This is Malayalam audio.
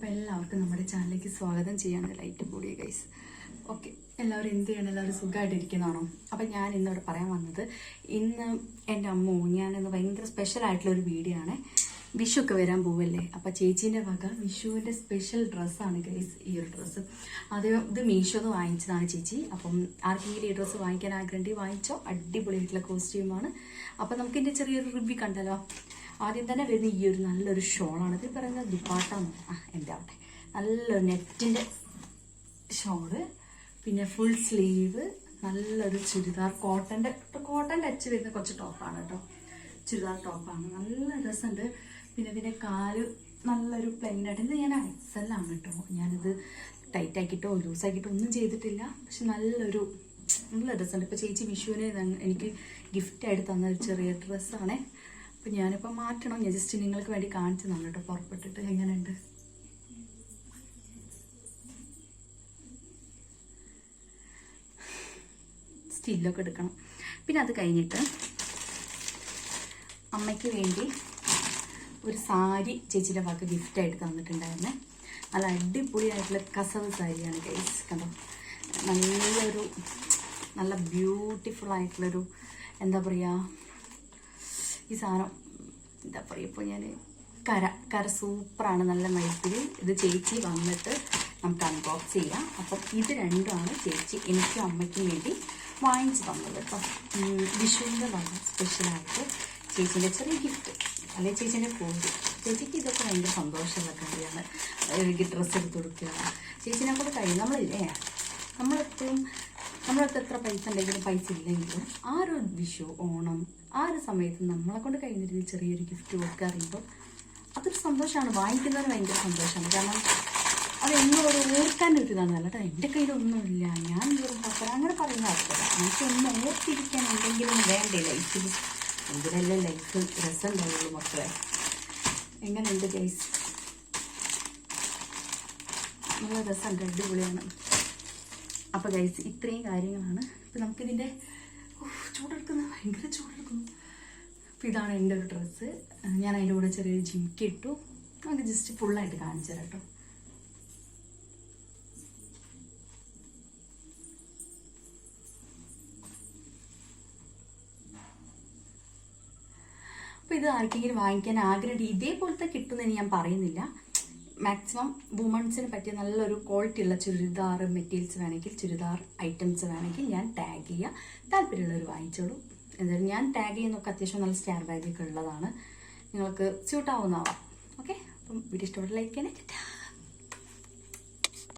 അപ്പോൾ എല്ലാവർക്കും നമ്മുടെ ചാനലിലേക്ക് സ്വാഗതം ചെയ്യാണ്. ലൈറ്റ് കൂടിയ ഗൈസ്. ഓക്കെ, എല്ലാവരും എന്ത് ചെയ്യണം? എല്ലാവരും സുഖമായിട്ടിരിക്കുന്നതാണോ? അപ്പം ഞാൻ ഇന്നിവിടെ പറയാൻ വന്നത്, ഇന്ന് എൻ്റെ ഞാനിന്ന് ഭയങ്കര സ്പെഷ്യലായിട്ടുള്ളൊരു വീഡിയോ ആണ്. വിഷു ഒക്കെ വരാൻ പോവല്ലേ, അപ്പം ചേച്ചീൻ്റെ വക വിഷുവിൻ്റെ സ്പെഷ്യൽ ഡ്രസ്സാണ് ഗൈസ് ഈ ഒരു ഡ്രസ്സ്. ഇത് മീഷോന്ന് വാങ്ങിച്ചതാണ് ചേച്ചി. അപ്പം ആർക്കെങ്കിലും ഈ ഡ്രസ്സ് വാങ്ങിക്കാൻ ആഗ്രഹമുണ്ടെങ്കിൽ വാങ്ങിച്ചോ. അടിപൊളിയായിട്ടുള്ള കോസ്റ്റ്യൂമാണ്. അപ്പം നമുക്കിതിൻ്റെ ചെറിയൊരു റിവ്യൂ കണ്ടല്ലോ. ആദ്യം തന്നെ വരുന്ന ഈ ഒരു നല്ലൊരു ഷോളാണ്. ഇത് പറയുന്നത് ദുപ്പാട്ടാന്ന്. എൻ്റെ ആവട്ടെ, നല്ലൊരു നെറ്റിൻ്റെ ഷോള്, പിന്നെ ഫുൾ സ്ലീവ്, നല്ലൊരു ചുരിദാർ, കോട്ടൺ ടച്ച് വരുന്ന കുറച്ച് ടോപ്പാണ് കേട്ടോ. ചുരിദാർ ടോപ്പാണ്, നല്ല രസമുണ്ട്. പിന്നെ ഇതിൻ്റെ കാല് നല്ലൊരു പ്ലെയിനായിട്ട്. ഇത് ഞാൻ എക്സലാണ് കേട്ടോ. ഞാനിത് ടൈറ്റ് ആക്കിയിട്ടോ ലൂസാക്കിയിട്ടോ ഒന്നും ചെയ്തിട്ടില്ല. പക്ഷെ നല്ല രസമുണ്ട്. ഇപ്പോൾ ചേച്ചി വിഷുവിന് എനിക്ക് ഗിഫ്റ്റായിട്ട് തന്ന ഒരു ചെറിയ ഡ്രസ്സാണേ. അപ്പം ഞാനിപ്പോൾ മാറ്റണം. ഞാൻ ജസ്റ്റ് നിങ്ങൾക്ക് വേണ്ടി കാണിച്ചു തന്നെ കേട്ടോ, പുറപ്പെട്ടിട്ട് എങ്ങനെയുണ്ട്. സ്റ്റില്ലൊക്കെ എടുക്കണം. പിന്നെ അത് കഴിഞ്ഞിട്ട് അമ്മയ്ക്ക് വേണ്ടി ഒരു സാരി ചേച്ചിയുടെ വക ഗിഫ്റ്റായിട്ട് തന്നിട്ടുണ്ടായിരുന്നേ. നല്ല അടിപൊളിയായിട്ടുള്ള കസവ് സാരിയാണ് ഗൈസ്. കണ്ടോ, നല്ല ബ്യൂട്ടിഫുള്ളായിട്ടുള്ളൊരു എന്താ പറയുക, ഈ സാധനം എന്താ പറയുക, ഇപ്പോൾ ഞാൻ കര സൂപ്പറാണ്, നല്ല മൈപ്പിൽ. ഇത് ചേച്ചി വന്നിട്ട് നമുക്ക് അൺബോക്സ് ചെയ്യാം. അപ്പം ഇത് രണ്ടുമാണ് ചേച്ചി എനിക്കും അമ്മയ്ക്കും വേണ്ടി വാങ്ങിച്ചു തന്നത് കേട്ടോ. വിഷുവിൻ്റെ വക സ്പെഷ്യലായിട്ട് ചേച്ചീൻ്റെ ചെറിയ ഗിഫ്റ്റ്, അല്ലെങ്കിൽ ചേച്ചീൻ്റെ കോഴി. ചേച്ചിക്ക് ഇതൊക്കെ ഭയങ്കര സന്തോഷമുള്ള കാര്യമാണ്. എനിക്ക് ഡ്രസ്സ് എടുത്ത് കൊടുക്കുക, ചേച്ചീനെ കൂടെ കഴിയും. നമ്മളെപ്പോഴും എത്ര പൈസ ഉണ്ടെങ്കിലും പൈസ ഇല്ലെങ്കിലും ആ ഒരു വിഷു, ഓണം, ആ ഒരു സമയത്ത് നമ്മളെ കൊണ്ട് കഴിഞ്ഞ രീതിയിൽ ചെറിയൊരു ഗിഫ്റ്റ് കൊടുക്കുക അറിയുമ്പോൾ അതൊരു സന്തോഷമാണ്. വാങ്ങിക്കുന്നതിന് ഭയങ്കര സന്തോഷമാണ്. കാരണം അതെന്നും ഒരു ഓർക്കാനൊരു ഇതാണ്. അല്ലാതെ എൻ്റെ കയ്യിലൊന്നുമില്ല, ഞാൻ വെറും പത്രം അങ്ങനെ പറയുന്ന അർത്ഥമില്ല. നമുക്കൊന്നും ഓർത്തിരിക്കാൻ എന്തെങ്കിലും വേണ്ടേ ലൈഫിൽ. എങ്കിലല്ലേ ലൈഫ് രസം ഉണ്ടാവുള്ളൂ മക്കളെ. എങ്ങനെയുണ്ട് ഗൈസ്? നല്ല രസമുണ്ട്, അടിപൊളിയാണ്. അപ്പോൾ ഗൈസ്, ഇത്രയും കാര്യങ്ങളാണ്. ഇപ്പം നമുക്കിതിൻ്റെ ഭയങ്കര ചൂടെടുക്കുന്നു. അപ്പോൾ ഇതാണ് എൻ്റെ ഒരു ഡ്രസ്സ്. ഞാൻ അതിൻ്റെ കൂടെ ചെറിയൊരു ജിമിക്ക് ഇട്ടു. നമുക്ക് ജസ്റ്റ് ഫുള്ളായിട്ട് കാണിച്ചു തരാം കേട്ടോ. അപ്പോൾ ഇത് ആർക്കെങ്കിലും വാങ്ങിക്കാൻ ആഗ്രഹം ഇതേപോലത്തെ കിട്ടുമെന്ന് ഞാൻ പറയുന്നില്ല. മാക്സിമം വുമൺസിന് പറ്റിയ നല്ലൊരു ക്വാളിറ്റി ഉള്ള ചുരിദാർ മെറ്റീരിയൽസ് വേണമെങ്കിൽ, ചുരിദാർ ഐറ്റംസ് വേണമെങ്കിൽ ഞാൻ ടാഗ് ചെയ്യുക. താല്പര്യമുള്ളവർ വാങ്ങിച്ചോളൂ. എന്തായാലും ഞാൻ ടാഗ് ചെയ്യുന്നതൊക്കെ അത്യാവശ്യം നല്ല സ്റ്റാർ ബാഗൊക്കെ ഉള്ളതാണ്. നിങ്ങൾക്ക് സ്യൂട്ടാവുന്നതാവാം. ഓക്കെ, അപ്പം വീഡിയോ ഇഷ്ടപ്പെട്ട ലൈക്ക് ചെയ്യാനേ.